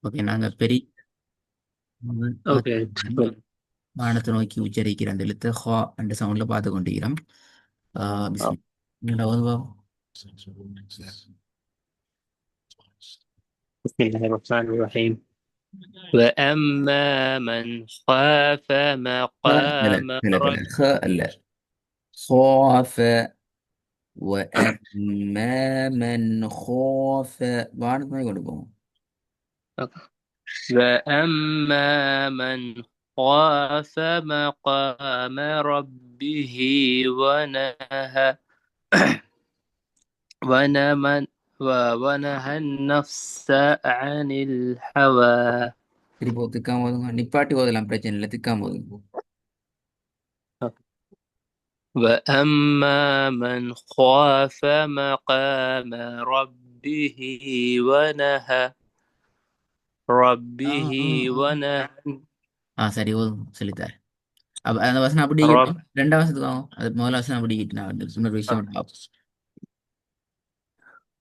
Okay, நாங்க பெரிய Okay. வானத்தை நோக்கி உச்சரிக்கிற அந்த எழுத்து ஹா என்ற சவுண்ட்ல பார்த்து கொண்டிருக்கிறோம். Oh. நீங்களா ஓதுவா? بسم الله الرحمن الرحيم. وأما من خاف لا مقام لا لا خ அல்ல. خاف. وأما من خاف வானத்தை நோக்கி கொண்டு போவோம். وأما من خاف مقام ربه ونهى ونمن ونهى النفس عن الهوى. திருப்பி திக்காம ஓதுங்க, நிப்பாட்டி ஓதலாம், பிரச்சனை இல்லை, திக்காம ஓதுங்க. وأما من خاف مقام ربه ونهى ஆ ربه ஆ ஆ ونهى சரி, ஓதுங்க, சொல்லித்தார். அப்ப அந்த வசனம் அப்படி رب இருக்கட்டும். ரெண்டாம் வசனத்துக்கு வாங்க. அது முதல் வசனம் அப்படி இருக்கு. நான் இன்னொரு விஷயம் மட்டும் பார்ப்போம்.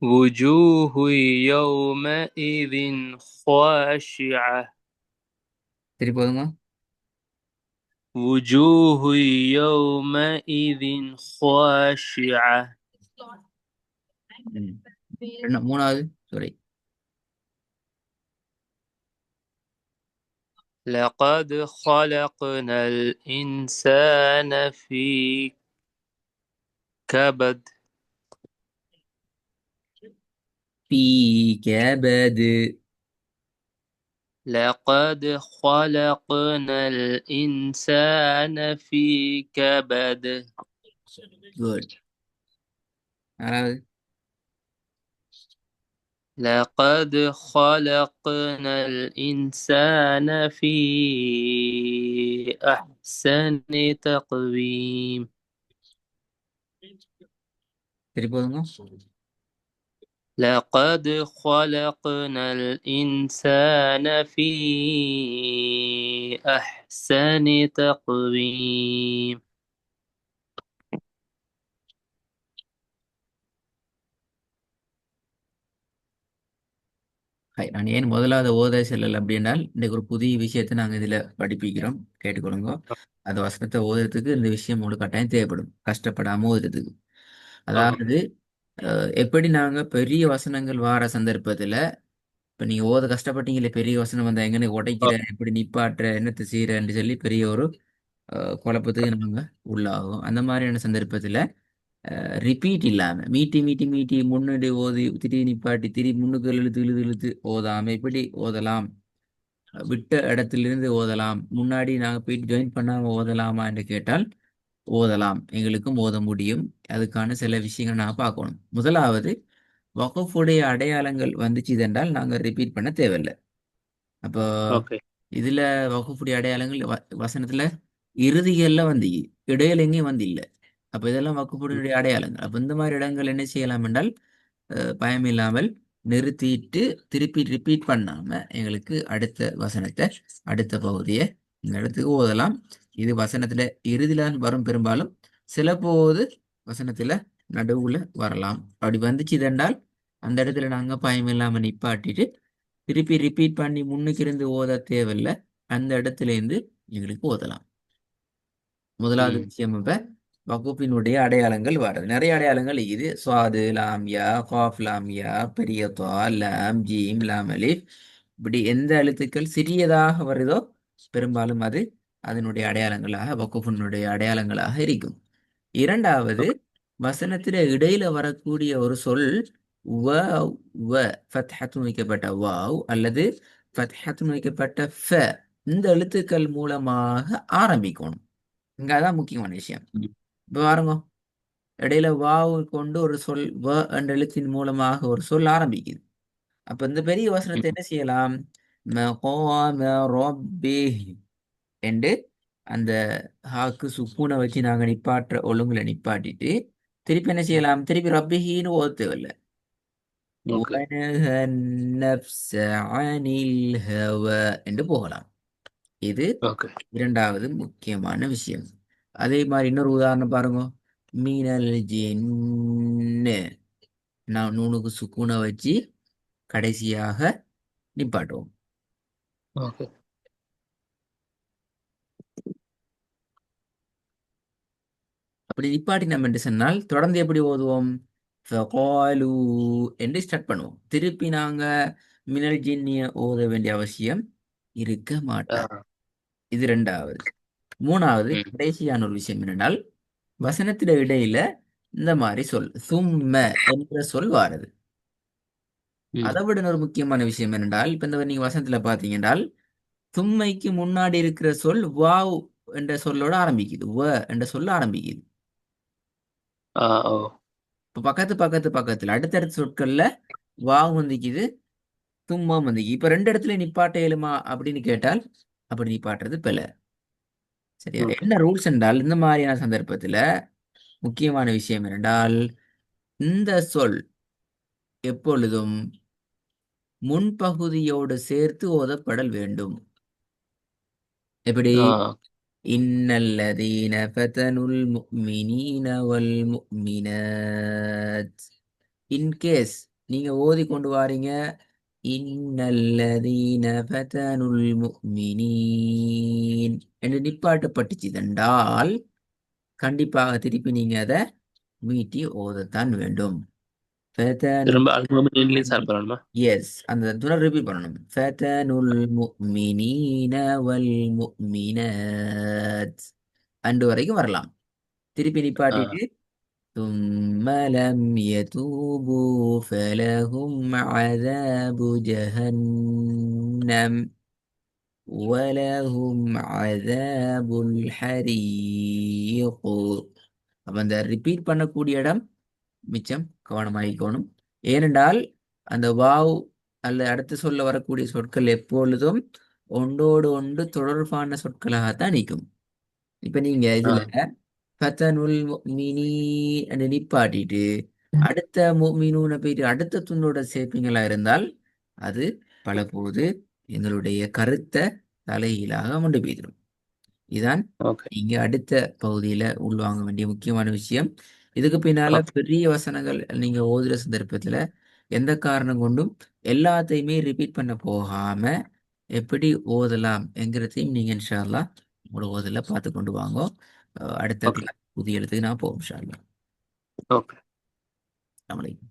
وجوه يومئذ خاشعة திருப்பி ஓதுங்க. وجوه يومئذ خاشعة ம். மூணாவது. சாரி. لقد خلقنا الإنسان في كبد பி கேபது. لقد خلقنا الإنسان في كبد குட். ஆறாவது. لقد خلقنا الإنسان في أحسن تقويم திருப்பி ஓதுங்க. لقد خلقنا الإنسان في أحسن تقويم. ஹை, நான் ஏன் முதலாவது ஓத செல்லல் அப்படின்னால், இன்றைக்கு ஒரு புதிய விஷயத்தை நாங்கள் இதில் படிப்பிக்கிறோம், கேட்டுக்கொள்ளுங்க. அந்த வசனத்தை ஓதுறதுக்கு இந்த விஷயம் உங்களுக்கு கட்டாயம் தேவைப்படும், கஷ்டப்படாமல் ஓதுறதுக்கு. آه. அதாவது எப்படி நாங்கள் பெரிய வசனங்கள் வார சந்தர்ப்பத்தில், இப்போ நீங்கள் ஓத கஷ்டப்பட்டீங்களே, பெரிய வசனம் வந்தால் எங்கன்னு உடைக்கிற, آه. எப்படி நிப்பாட்டுற, என்னத்தை செய்கிறன்னு சொல்லி பெரிய ஒரு குழப்பத்துக்கு நாங்கள் உள்ளாகும். அந்த மாதிரியான சந்தர்ப்பத்தில் ரிப்பீட் இல்லாமல் மீட்டி மீட்டி மீட்டி முன்னாடி ஓதி திடீர் நிப்பாட்டி திடீர் முன்னுக்கு இழுத்து இழுத்து இழுத்து ஓதாம இப்படி ஓதலாம். விட்ட இடத்திலிருந்து ஓதலாம். முன்னாடி நாங்கள் போயிட்டு ஜாயின் பண்ணாமல் ஓதலாமா என்று கேட்டால் ஓதலாம், எங்களுக்கும் ஓத முடியும். அதுக்கான சில விஷயங்கள் நான் பார்க்கணும். முதலாவது, வகுப்புடைய அடையாளங்கள் வந்துச்சு என்றால் நாங்கள் ரிப்பீட் பண்ண தேவையில்லை. அப்போ أوكي. இதில் வகுப்புடைய அடையாளங்கள் வசனத்தில் இறுதிகளில் வந்து இடையில எங்கேயும் வந்து இல்லை. அப்போ இதெல்லாம் வகுப்புடைய அடையாளங்கள். அப்போ இந்த மாதிரி இடங்கள் என்ன செய்யலாம் என்றால் பயம் இல்லாமல் நிறுத்திட்டு திருப்பி ரிப்பீட் பண்ணாம எங்களுக்கு அடுத்த வசனத்தை, அடுத்த பகுதியை இந்த இடத்துக்கு ஓதலாம். இது வசனத்துல இறுதியில வரும். பெரும்பாலும் சில போது வசனத்துல நடுவுல வரலாம். அப்படி வந்துச்சு என்றால் அந்த இடத்துல நாங்க பயம் இல்லாம நிப்பாட்டிட்டு திருப்பி ரிப்பீட் பண்ணி முன்னுக்கு இருந்து ஓத தேவையில்லை. அந்த இடத்துல இருந்து எங்களுக்கு ஓதலாம். முதலாவது مم. விஷயம் இப்ப வகுப்பினுடைய அடையாளங்கள் வருது. நிறைய அடையாளங்கள் இது சுவாது, லாம்யா, காஃப், லாம்யா, பெரிய தா, லாம், ஜீம், லாம், அலிஃப். இப்படி எந்த எழுத்துக்கள் சிறியதாக வருதோ பெரும்பாலும் அது அதனுடைய அடையாளங்களாக, வகுப்பினுடைய அடையாளங்களாக இருக்கும். இரண்டாவது, أوكي. வசனத்தில இடையில வரக்கூடிய ஒரு சொல் வ வ ஃபத்ஹத்து வைக்கப்பட்ட வாவ் அல்லது ஃபத்ஹத்து வைக்கப்பட்ட ஃப, இந்த எழுத்துக்கள் மூலமாக ஆரம்பிக்கணும். இங்க அதான் முக்கியமான விஷயம். இப்ப பாருங்க, இடையில வாவு கொண்டு ஒரு சொல் வ என்ற எழுத்தின் மூலமாக ஒரு சொல் ஆரம்பிக்குது. அப்ப இந்த பெரிய வசனத்தை என்ன செய்யலாம்? மகாம ரப்பிஹ் என்று அந்த ஹாக்கு சுக்கூனை வச்சு நாங்க நிப்பாட்டுற ஒழுங்குல நிப்பாட்டிட்டு திருப்பி என்ன செய்யலாம்? திருப்பி ரப்பிஹின்னு ஓத தேவையில்ல. أوكي. وَنَهَى النَّفْسَ عَنِ الْهَوَى என்று போகலாம். இது أوكي. இரண்டாவது முக்கியமான விஷயம். அதே மாதிரி இன்னொரு உதாரணம் பாருங்க. மீனல் ஜின்னு, நான் நூனுக்கு சுக்கூனை வச்சு கடைசியாக நிப்பாட்டுவோம். ஓகே. அப்படி நிப்பாட்டினோம் என்று சொன்னால் தொடர்ந்து எப்படி ஓதுவோம்? ஃபகாலு என்று ஸ்டார்ட் பண்ணுவோம். திருப்பி நாங்க மினல் ஜின்னிய ஓத வேண்டிய அவசியம் இருக்க மாட்டார். ஆ. இது ரெண்டாவது. மூணாவது ம். கடைசியான ஒரு விஷயம் என்னென்னால் வசனத்தில இடையில இந்த மாதிரி சொல் சும்ம என்ற சொல் வாருது. ம். அதை விட ஒரு முக்கியமான விஷயம் என்னென்றால் இப்ப இந்த நீங்க வசனத்துல பாத்தீங்கன்றால் தும்மைக்கு முன்னாடி இருக்கிற சொல் வாவ் என்ற சொல்லோட ஆரம்பிக்குது. வ என்ற சொல்ல ஆரம்பிக்குது. ஆ. ஓ. இப்ப பக்கத்துல அடுத்தடுத்த சொற்கள்ல வாவ் வந்திக்குது, தும்மா வந்திக்கு. இப்ப ரெண்டு இடத்துல நிப்பாட்ட இயலுமா அப்படின்னு கேட்டால் அப்படி நிப்பாட்டுறது பிழை. சரியா? ஓகே. என்ன ரூல்ஸ் என்றால் இந்த மாதிரியான சந்தர்ப்பத்துல முக்கியமான விஷயம் என்றால் இந்த சொல் எப்பொழுதும் முன்பகுதியோடு சேர்த்து ஓதப்படல் வேண்டும். எப்படி? ஆ. இன்னல்லதீன ஃபதனுல் முஃமினீன வல் முஃமினாத். இன்கேஸ் நீங்க ஓதி கொண்டு வாரீங்க இன்னல்லதீன ஃபதனுல் முஃமினீன் என்று நிப்பாட்டப்பட்டுச்சுதென்றால் கண்டிப்பாக திருப்பி நீங்க அதை மீட்டி ஓதத்தான் வேண்டும். திரும்ப அதுக்கு முன்னாடி நீங்களே ஸ்டார்ட் பண்ணணுமா? எஸ், அந்த துணை ரிப்பீட் பண்ணணும். ஃபதனுல் முஃமினீன வல் முஃமினாத் அண்டு வரைக்கும் வரலாம். திருப்பி ஆ. நிப்பாட்டிட்டு ثم لم يتوبوا فلهم عذاب جهنم ولهم عذاب الحريق. அப்ப அந்த ரிப்பீட் பண்ணக்கூடிய இடம் மிச்சம் கவனமாகிக்கணும். ஏனென்றால் அந்த வாவ் அல்ல அடுத்து சொல்ல வரக்கூடிய சொற்கள் எப்பொழுதும் ஒன்றோடு ஒன்று தொடர்பான சொற்களாகத்தான் நிற்கும். இப்ப நீங்க ஆ. இதுல ஃபதனுல் முஃமினீன் என்று நிப்பாட்டிட்டு அடுத்த முஃமினூன போயிட்டு அடுத்த துண்டோட சேர்ப்பீங்களா இருந்தால் அது பலபோது எங்களுடைய கருத்தை தலைகீழாக கொண்டு போய்விடும். இதான் ஓகே. நீங்க அடுத்த பகுதியில உள்வாங்க வேண்டிய முக்கியமான விஷயம். இதுக்கு பின்னால ஓகே. பெரிய வசனங்கள் நீங்க ஓதுற சந்தர்ப்பத்துல எந்த காரணம் கொண்டும் எல்லாத்தையுமே ரிப்பீட் பண்ண போகாம எப்படி ஓதலாம் என்கிறதையும் நீங்க இன்ஷா அல்லாஹ் உங்களோட ஓதல பார்த்து கொண்டு வாங்க. அடுத்த ஓகே. புதிய எழுத்துக்கு நான் போவோம் இன்ஷா அல்லாஹ். ஓகே. அஸ்ஸலாமு அலைக்கும்.